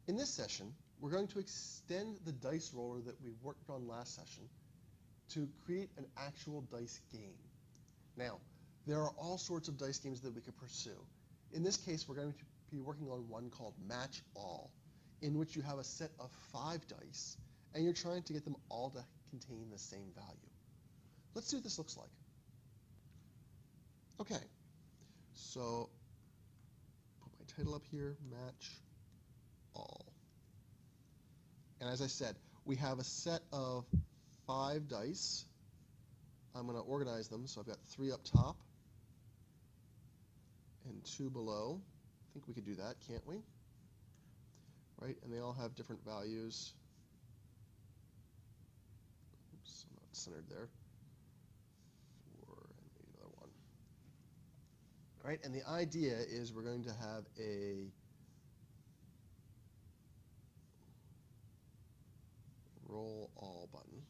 In this session, we're going to extend the dice roller that we worked on last session to create an actual dice game. Now, there are all sorts of dice games that we could pursue. In this case, we're going to be working on one called Match All, in which you have a set of 5 dice, and you're trying to get them all to contain the same value. Let's see what this looks like. Okay, so put my title up here, Match All. And as I said, we have a set of 5 dice. I'm going to organize them, so I've got 3 up top and 2 below. I think we could do that, can't we? Right, and they all have different values. Oops, I'm not centered there. 4 and maybe another 1. All right, and the idea is we're going to have a roll all button.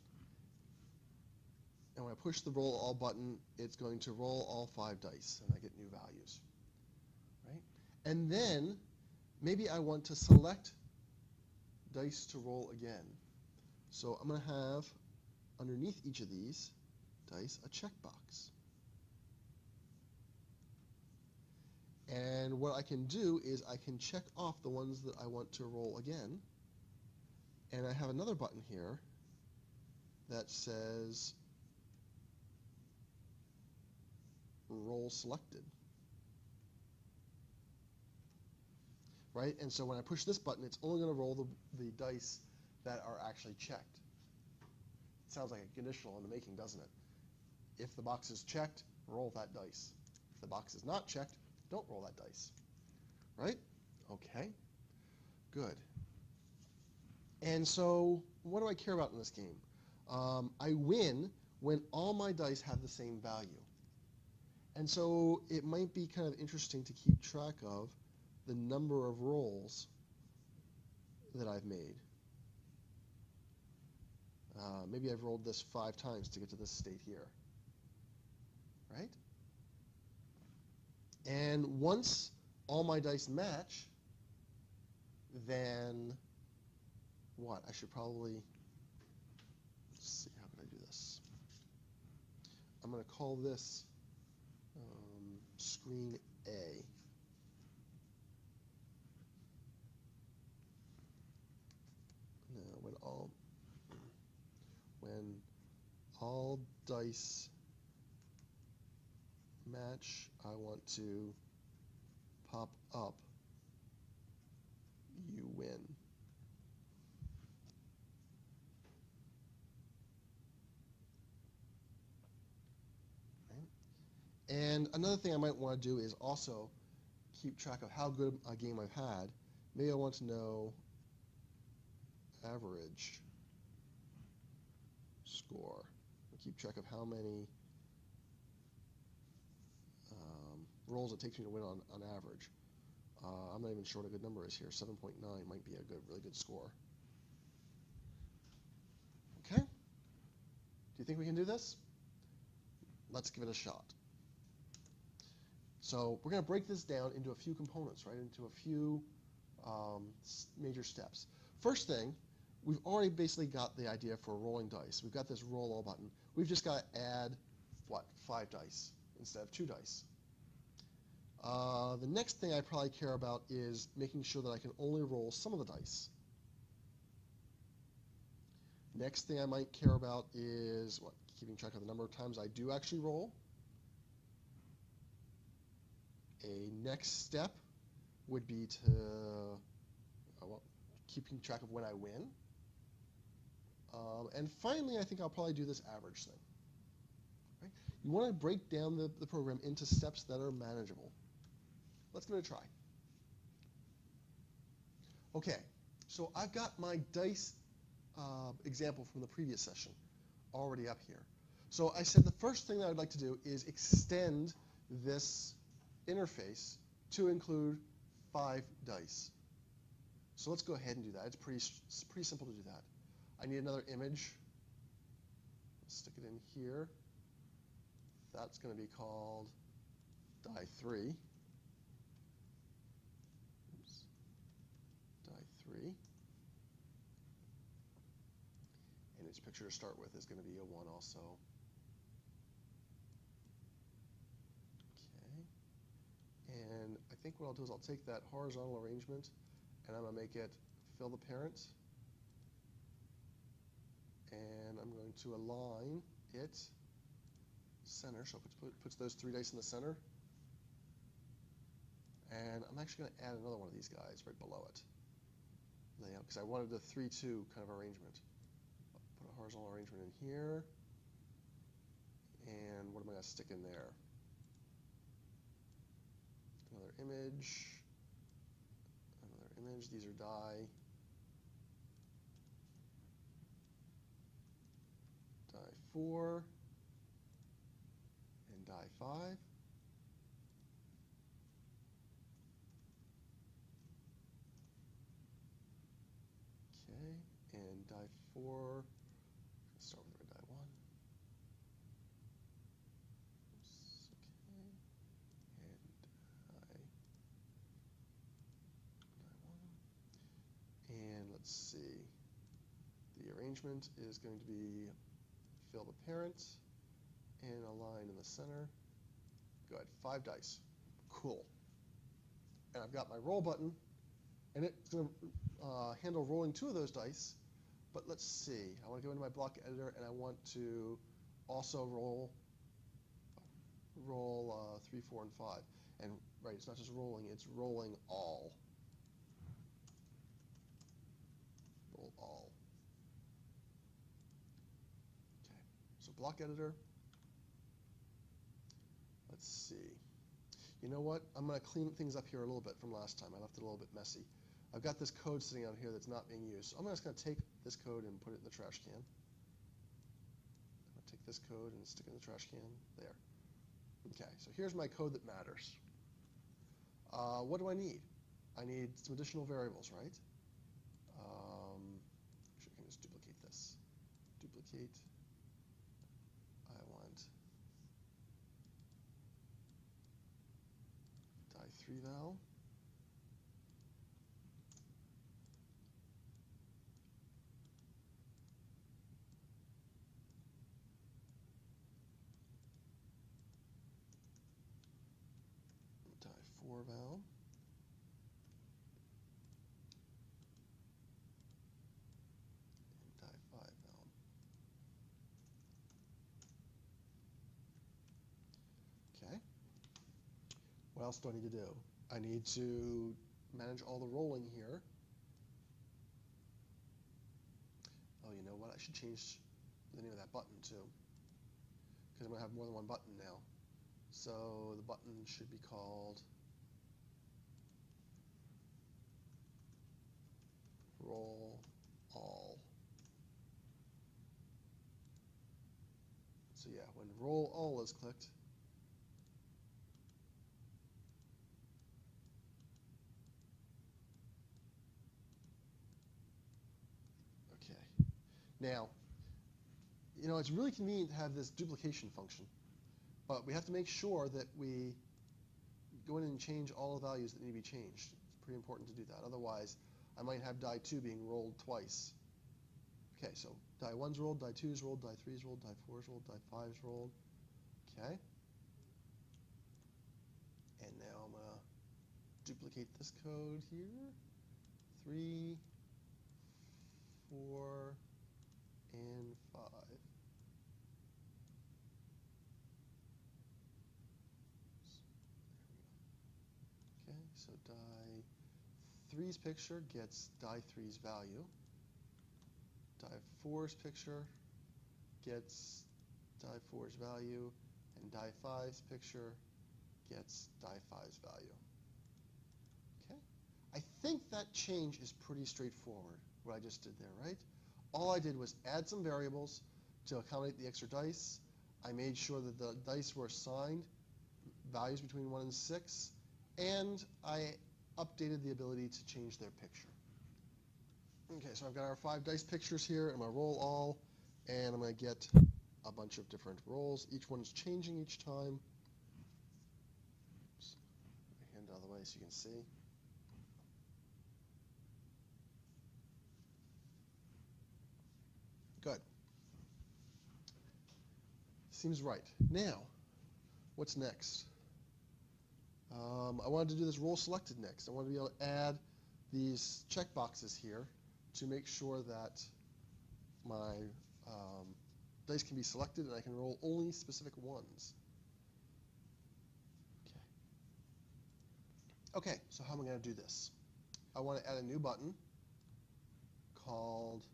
And when I push the roll all button, it's going to roll all 5 dice, and I get new values. Right? And then maybe I want to select dice to roll again. So I'm going to have underneath each of these dice a checkbox. And what I can do is I can check off the ones that I want to roll again. And I have another button here that says roll selected. Right? And so when I push this button, it's only going to roll the dice that are actually checked. It sounds like a conditional in the making, doesn't it? If the box is checked, roll that dice. If the box is not checked, don't roll that dice. Right? Okay. Good. And so what do I care about in this game? I win when all my dice have the same value. And so it might be kind of interesting to keep track of the number of rolls that I've made. Maybe I've rolled this 5 times to get to this state here. Right? And once all my dice match, then what? I should probably, let's see, how can I do this? I'm going to call this screen A. Now, when all dice match, I want to pop up you win. Right? And another thing I might want to do is also keep track of how good a game I've had. Maybe I want to know average score. I'll keep track of how many rolls it takes me to win on average. I'm not even sure what a good number is here. 7.9 might be a really good score. Okay? Do you think we can do this? Let's give it a shot. So we're going to break this down into a few components, right? Into a few major steps. First thing, we've already basically got the idea for rolling dice. We've got this roll all button. We've just got to add, 5 dice instead of 2 dice. The next thing I probably care about is making sure that I can only roll some of the dice. Next thing I might care about is keeping track of the number of times I do actually roll. A next step would be to keeping track of when I win. And finally, I think I'll probably do this average thing. Right? You want to break down the program into steps that are manageable. Let's give it a try. Okay, so I've got my dice example from the previous session already up here. So I said the first thing that I'd like to do is extend this interface to include 5 dice. So let's go ahead and do that. It's pretty simple to do that. I need another image. Let's stick it in here. That's going to be called die 3. Oops. Die 3. image picture to start with is going to be a 1 also. Okay. And I think what I'll do is I'll take that horizontal arrangement and I'm going to make it fill the parent. And I'm going to align it center, so it puts those 3 dice in the center. And I'm actually going to add another one of these guys right below it, because I wanted a 3-2 kind of arrangement. I'll put a horizontal arrangement in here, and what am I going to stick in there? Another image. These are die. Die 4 and die 5. Okay, and die 4. Let's start with die 1. Oops, okay, and die 1. And let's see. The arrangement is going to be fill the parent and align in the center. Go ahead, 5 dice. Cool. And I've got my roll button, and it's going to handle rolling 2 of those dice. But let's see. I want to go into my block editor, and I want to also roll 3, 4, and 5. And right, it's not just rolling; it's rolling all. Roll all. Okay. So block editor. Let's see. You know what? I'm going to clean things up here a little bit from last time. I left it a little bit messy. I've got this code sitting out here that's not being used. So I'm just going to take this code and put it in the trash can. I'm going to take this code and stick it in the trash can. There. Okay, so here's my code that matters. What do I need? I need some additional variables, right? Actually, I can just duplicate this. Duplicate. I want die 3 val. Die 4 val. And die 5 val. Okay. What else do I need to do? I need to manage all the rolling here. Oh, you know what? I should change the name of that button too, because I'm going to have more than one button now. So the button should be called roll all. So yeah, when roll all is clicked, okay. Now, you know, it's really convenient to have this duplication function, but we have to make sure that we go in and change all the values that need to be changed. It's pretty important to do that. Otherwise, I might have die 2 being rolled twice. Okay, so die 1's rolled, die 2's rolled, die 3's rolled, die 4's rolled, die 5's rolled. Okay. And now I'm going to duplicate this code here. 3, 4, and 5. Okay, so die 3's picture gets die 3's value. Die 4's picture gets die 4's value, and die 5's picture gets die 5's value. Okay? I think that change is pretty straightforward, what I just did there, right? All I did was add some variables to accommodate the extra dice. I made sure that the dice were assigned values between 1 and 6, and I updated the ability to change their picture. Okay, so I've got our 5 dice pictures here. I'm going to roll all, and I'm going to get a bunch of different rolls. Each one's changing each time. Oops. Put my hand out of the way so you can see. Good. Seems right. Now, what's next? I wanted to do this roll selected next. I want to be able to add these checkboxes here to make sure that my dice can be selected and I can roll only specific ones. Okay, so how am I going to do this? I want to add a new button called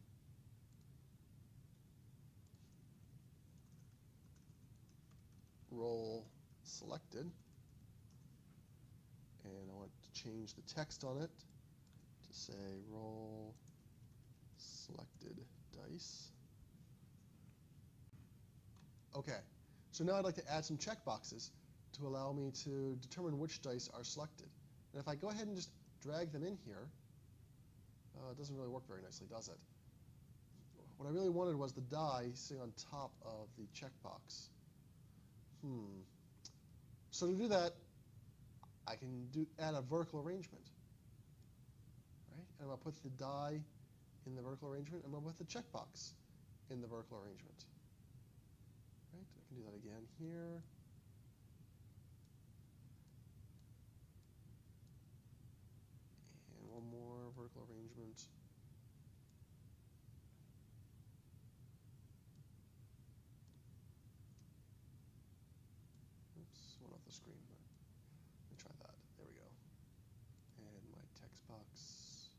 Roll Selected, and I want to change the text on it to say Roll Selected Dice. Okay, so now I'd like to add some checkboxes to allow me to determine which dice are selected. And if I go ahead and just drag them in here, it doesn't really work very nicely, does it? What I really wanted was the die sitting on top of the checkbox. So to do that, I can add a vertical arrangement. Right? And I'm going to put the die in the vertical arrangement. I'm going to put the checkbox in the vertical arrangement. Right? I can do that again here. And one more vertical arrangement. Oops, went off the screen. But let me try that. There we go. And my text box,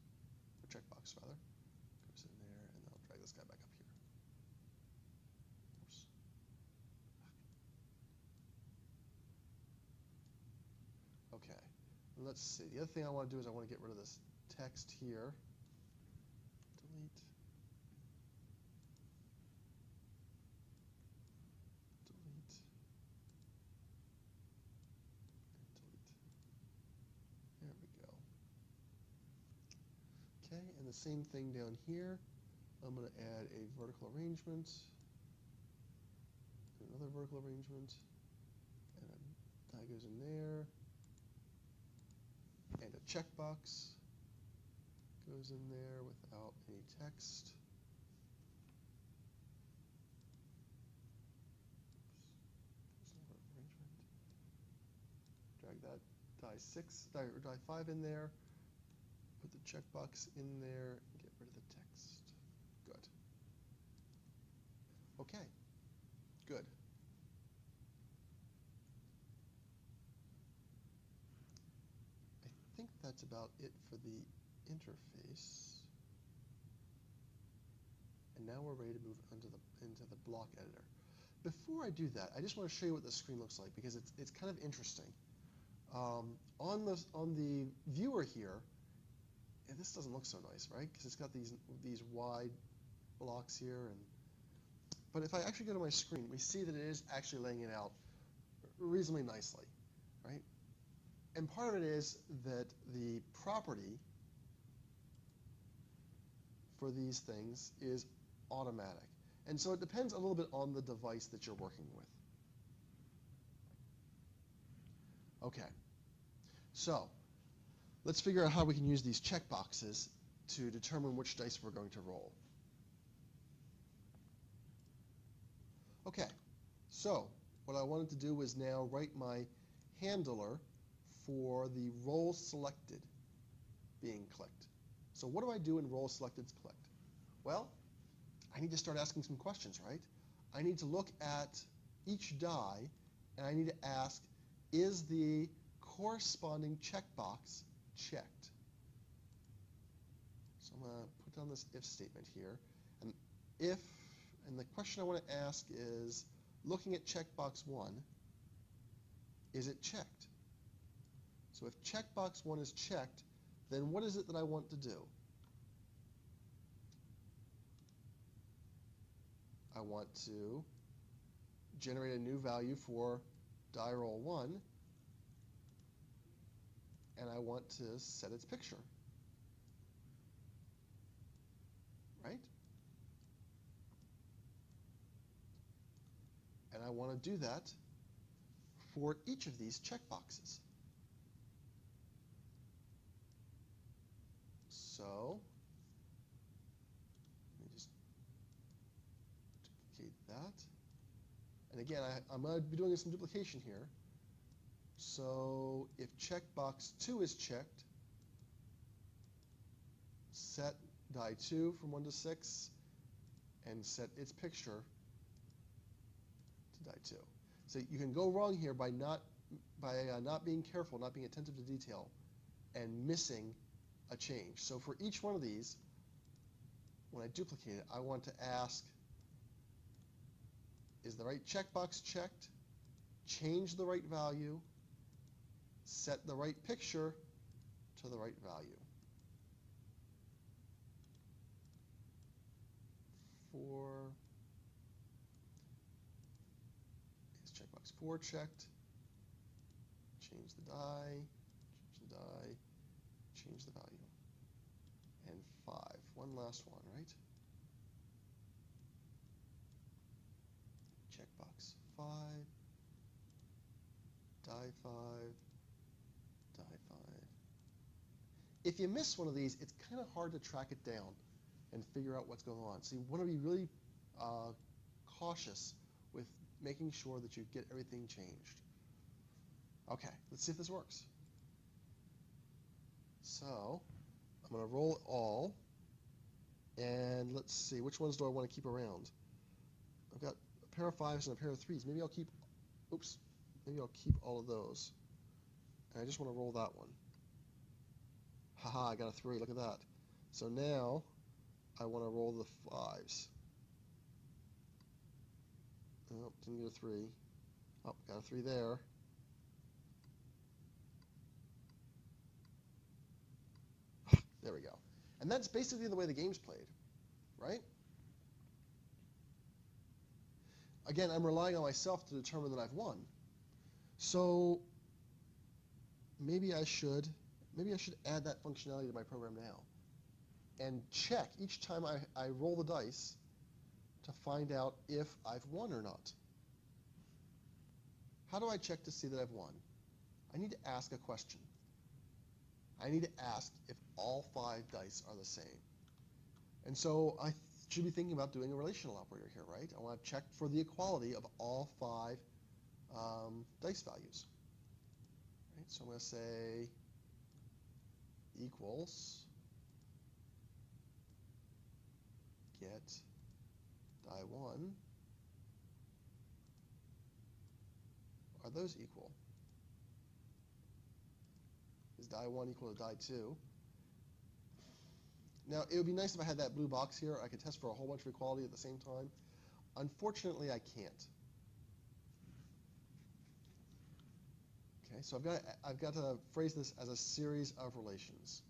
or checkbox rather, goes in there, and I'll drag this guy back up here. Oops. Okay, let's see. The other thing I want to do is I want to get rid of this text here. Delete. Delete. And delete. There we go. Okay, and the same thing down here. I'm going to add a vertical arrangement, another vertical arrangement, and that goes in there, and a checkbox goes in there without any text. Drag that die 5 in there, put the checkbox in there, and get rid of the text. Good. Okay, good. I think that's about it for the interface. And now we're ready to move into the block editor. Before I do that, I just want to show you what the screen looks like because it's kind of interesting. On the viewer here, and this doesn't look so nice, right? Because it's got these wide blocks here, but if I actually go to my screen, we see that it is actually laying it out reasonably nicely, right? And part of it is that the property for these things is automatic. And so it depends a little bit on the device that you're working with. Okay, so let's figure out how we can use these checkboxes to determine which dice we're going to roll. Okay, so what I wanted to do was now write my handler for the roll selected being clicked. So what do I do in roll selected's clicked? Well, I need to start asking some questions, right? I need to look at each die, and I need to ask, is the corresponding checkbox checked? So I'm going to put down this if statement here. And the question I want to ask is, looking at checkbox 1, is it checked? So if checkbox 1 is checked, then what is it that I want to do? I want to generate a new value for die roll 1, and I want to set its picture. Right? And I want to do that for each of these checkboxes. So let me just duplicate that. And again, I'm going to be doing some duplication here. So if checkbox 2 is checked, set die 2 from 1 to 6, and set its picture to die 2. So you can go wrong here by not being careful, not being attentive to detail, and missing a change. So for each one of these, when I duplicate it, I want to ask, is the right checkbox checked? Change the right value, set the right picture to the right value. 4 is checkbox 4 checked? Change the die, change the value. And 5, one last one, right? Checkbox 5, die 5, die 5. If you miss one of these, it's kind of hard to track it down and figure out what's going on. So you want to be really cautious with making sure that you get everything changed. Okay, let's see if this works. So I'm going to roll it all, and let's see, which ones do I want to keep around? I've got a pair of 5s and a pair of 3s. Maybe I'll keep, maybe I'll keep all of those. And I just want to roll that one. Haha, I got a 3, look at that. So now I want to roll the 5s. Oh, didn't get a 3. Oh, got a 3 there. There we go. And that's basically the way the game's played, right? Again, I'm relying on myself to determine that I've won. So maybe I should add that functionality to my program now and check each time I roll the dice to find out if I've won or not. How do I check to see that I've won? I need to ask a question. I need to ask if all 5 dice are the same. And so I should be thinking about doing a relational operator here, right? I want to check for the equality of all 5 dice values. Right? So I'm going to say equals get die 1. Are those equal? Is die 1 equal to die 2? Now, it would be nice if I had that blue box here. I could test for a whole bunch of equality at the same time. Unfortunately, I can't. Okay, so I've got to phrase this as a series of relations.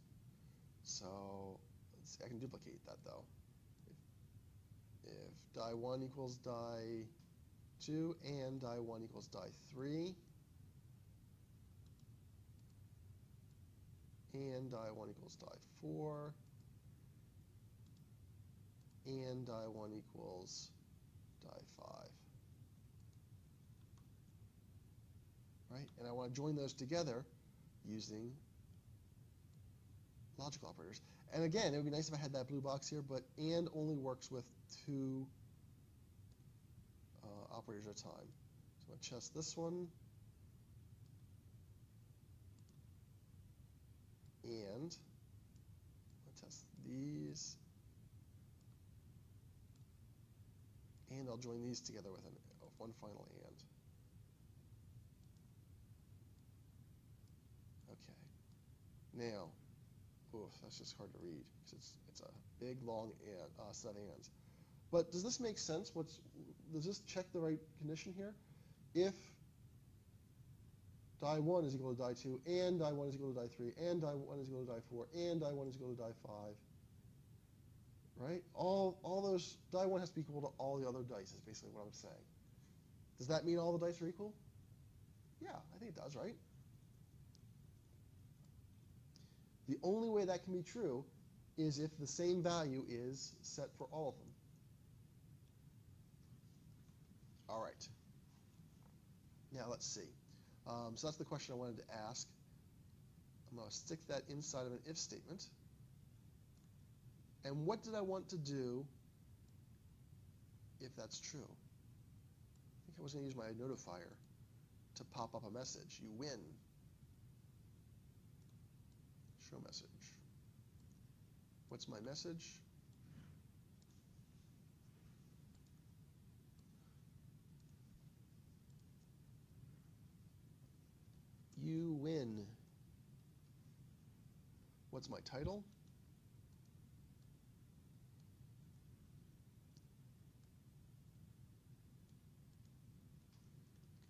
So let's see, I can duplicate that though. If die 1 equals die 2 and die 1 equals die 3, and die 1 equals die 4, and die 1 equals die 5. Right? And I want to join those together using logical operators. And again, it would be nice if I had that blue box here, but and only works with 2 operators at a time. So I'm going to test this one. And I'll test these. And I'll join these together with one final and. Okay. Now, oof, that's just hard to read because it's a big long and, set of ands. But does this make sense? Does this check the right condition here? If die 1 is equal to die 2, and die 1 is equal to die 3, and die 1 is equal to die 4, and die 1 is equal to die 5, right? All those, die 1 has to be equal to all the other dice is basically what I'm saying. Does that mean all the dice are equal? Yeah, I think it does, right? The only way that can be true is if the same value is set for all of them. All right. Now let's see. So that's the question I wanted to ask. I'm going to stick that inside of an if statement. And what did I want to do if that's true? I think I was going to use my notifier to pop up a message. You win. Show message. What's my message? You win. What's my title?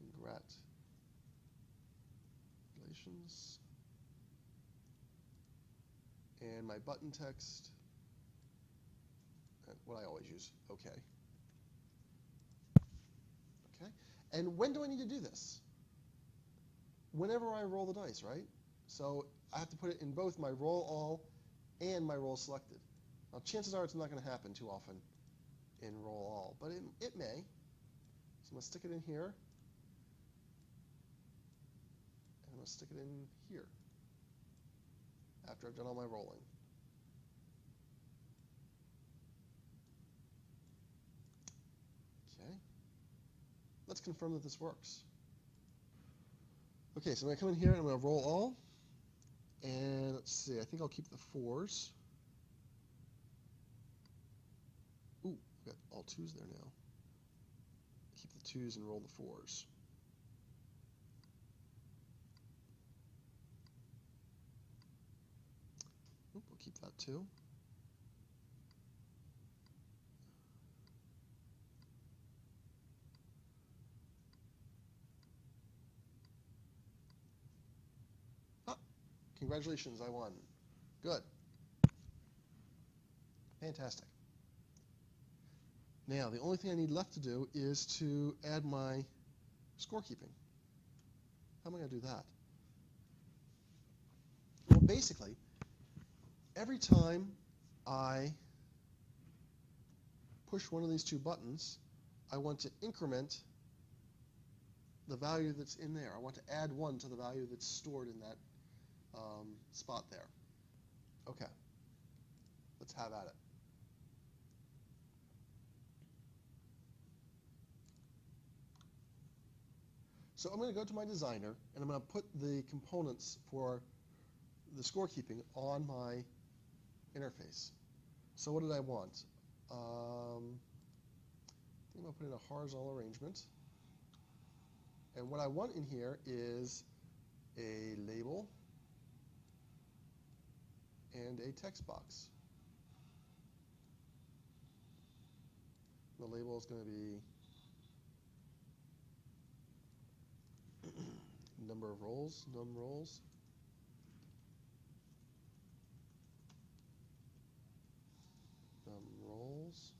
Congratulations. And my button text, what I always use, okay. Okay. And when do I need to do this? Whenever I roll the dice, right? So I have to put it in both my roll all and my roll selected. Now chances are it's not going to happen too often in roll all, but it may. So I'm going to stick it in here, and I'm going to stick it in here after I've done all my rolling. Okay. Let's confirm that this works. Okay, so I'm going to come in here and I'm going to roll all. And let's see, I think I'll keep the 4s. Ooh, I've got all 2s there now. Keep the 2s and roll the 4s. Oop, we'll keep that too. Congratulations, I won. Good. Fantastic. Now, the only thing I need left to do is to add my scorekeeping. How am I going to do that? Well, basically, every time I push one of these 2 buttons, I want to increment the value that's in there. I want to add 1 to the value that's stored in that spot there. Okay, let's have at it. So I'm going to go to my designer, and I'm going to put the components for the scorekeeping on my interface. So what did I want? I think I'll put in a horizontal arrangement. And what I want in here is a label and a text box. The label is going to be number of rolls, num rolls. Num rolls.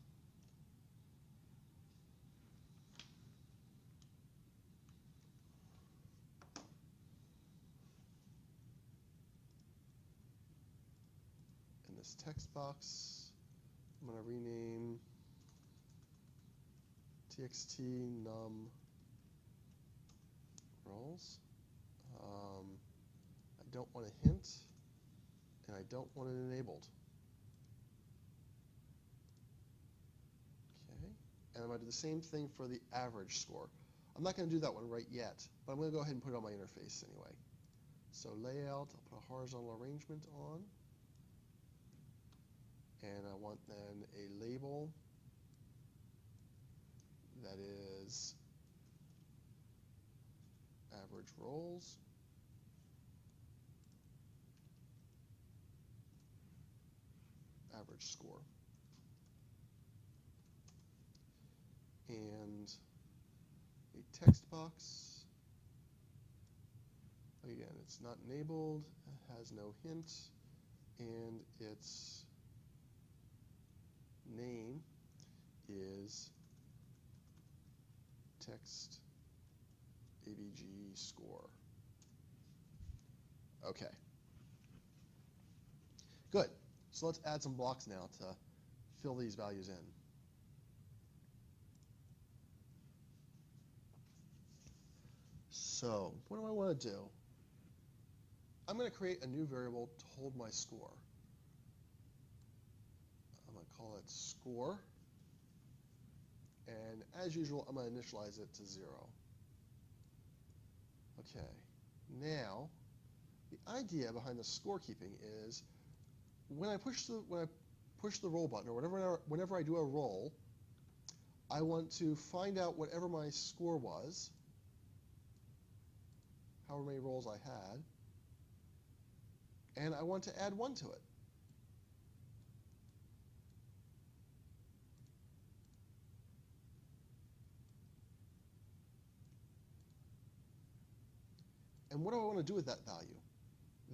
And this text box, I'm going to rename txt num rolls. I don't want a hint, and I don't want it enabled. Okay, and I'm going to do the same thing for the average score. I'm not going to do that one right yet, but I'm going to go ahead and put it on my interface anyway. So layout, I'll put a horizontal arrangement on, and I want then a label that is average rolls. Average score. And a text box. Again, it's not enabled, it has no hint, and its name is text ABG score. Okay. Good. So let's add some blocks now to fill these values in. So what do I want to do? I'm going to create a new variable to hold my score. I'm going to call it score. And as usual, I'm going to initialize it to 0. Okay, now the idea behind the scorekeeping is when I push the roll button, or whenever I do a roll, I want to find out whatever my score was, however many rolls I had, and I want to add 1 to it. And what do I want to do with that value?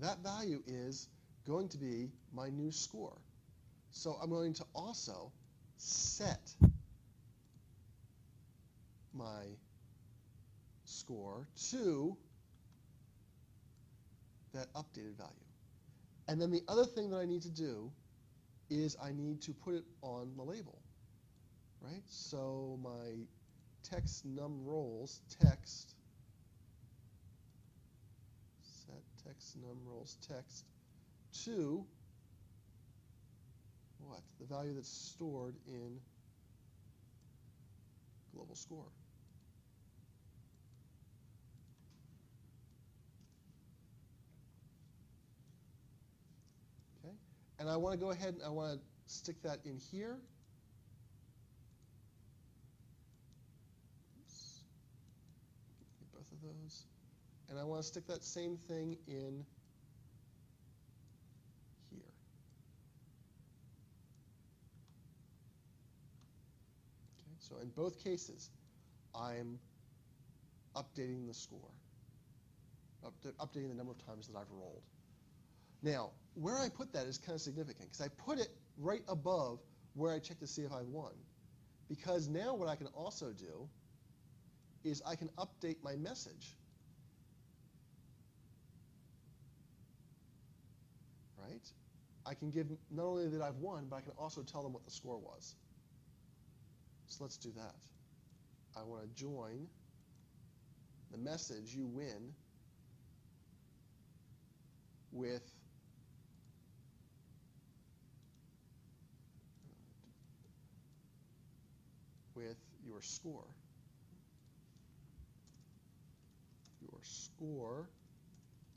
That value is going to be my new score. So I'm going to also set my score to that updated value. And then the other thing that I need to do is I need to put it on the label, right? So my text num rolls text set text num rolls text to what? The value that's stored in global score. Okay, and I want to go ahead and I want to stick that in here. Oops. Get both of those. And I want to stick that same thing in here. Okay, so in both cases, I'm updating the score, updating the number of times that I've rolled. Now, where I put that is kind of significant, because I put it right above where I check to see if I won. Because now what I can also do is I can update my message. Right? I can give not only that I've won, but I can also tell them what the score was. So let's do that. I want to join the message, you win, with your score. Your score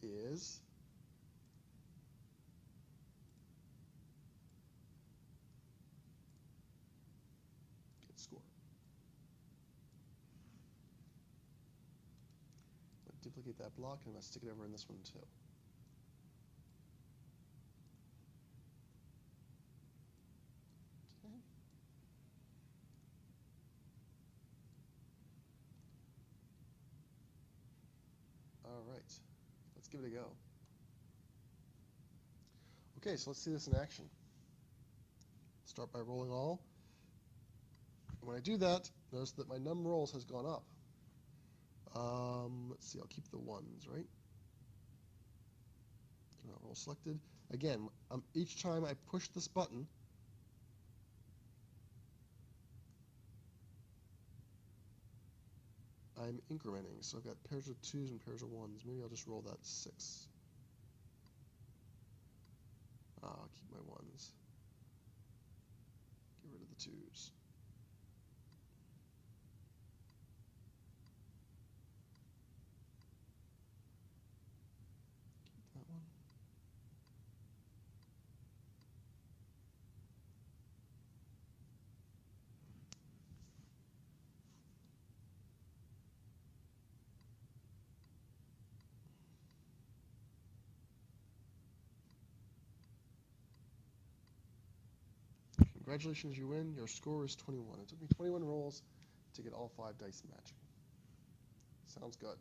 is get score. I'm going to duplicate that block, and I'm going to stick it over in this one too. Okay. All right, let's give it a go. Okay, so let's see this in action. Start by rolling all. And when I do that, notice that my num rolls has gone up. Let's see, I'll keep the ones, right? Roll selected. Again, each time I push this button, I'm incrementing. So I've got pairs of 2s and pairs of 1s. Maybe I'll just roll that 6. I'll keep my 1s. Get rid of the 2s. Keep that one. Congratulations, you win. Your score is 21. It took me 21 rolls to get all 5 dice matching. Sounds good.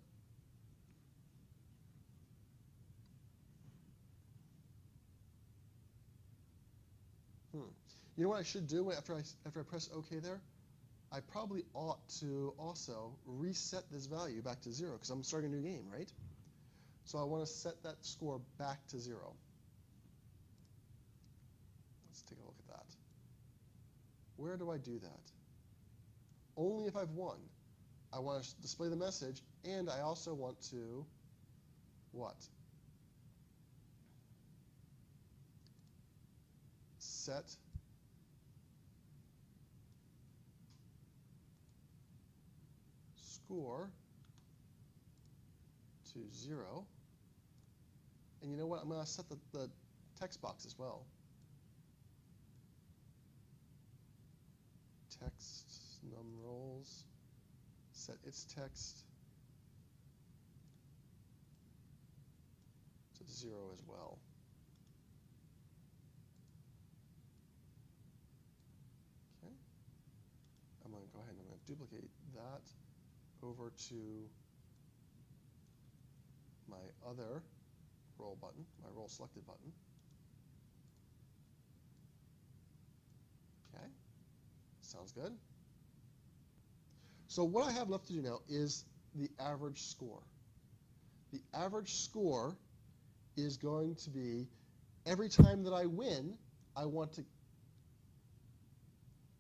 You know what I should do after I press OK there? I probably ought to also reset this value back to 0, because I'm starting a new game, right? So I want to set that score back to 0. Let's take a look at that. Where do I do that? Only if I've won. I want to display the message, and I also want to what? Set score to 0. And you know what? I'm going to set the text box as well. Text num roles, set its text to 0 as well. Okay. I'm going to go ahead and I'm going to duplicate that over to my other role button, my role selected button. Okay. Sounds good. So what I have left to do now is the average score. The average score is going to be, every time that I win, I want to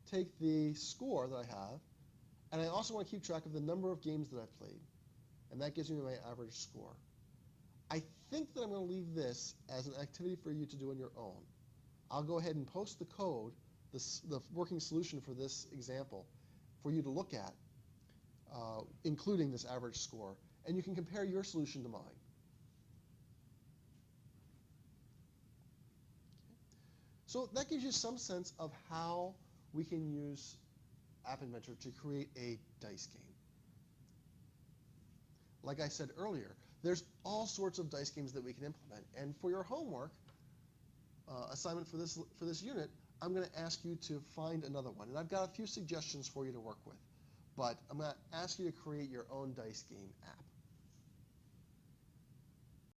take the score that I have, and I also want to keep track of the number of games that I've played. And that gives me my average score. I think that I'm going to leave this as an activity for you to do on your own. I'll go ahead and post the code, the working solution for this example, for you to look at, including this average score, and you can compare your solution to mine. So that gives you some sense of how we can use App Inventor to create a dice game. Like I said earlier, there's all sorts of dice games that we can implement. And for your homework assignment for this unit, I'm going to ask you to find another one. And I've got a few suggestions for you to work with. But I'm going to ask you to create your own dice game app.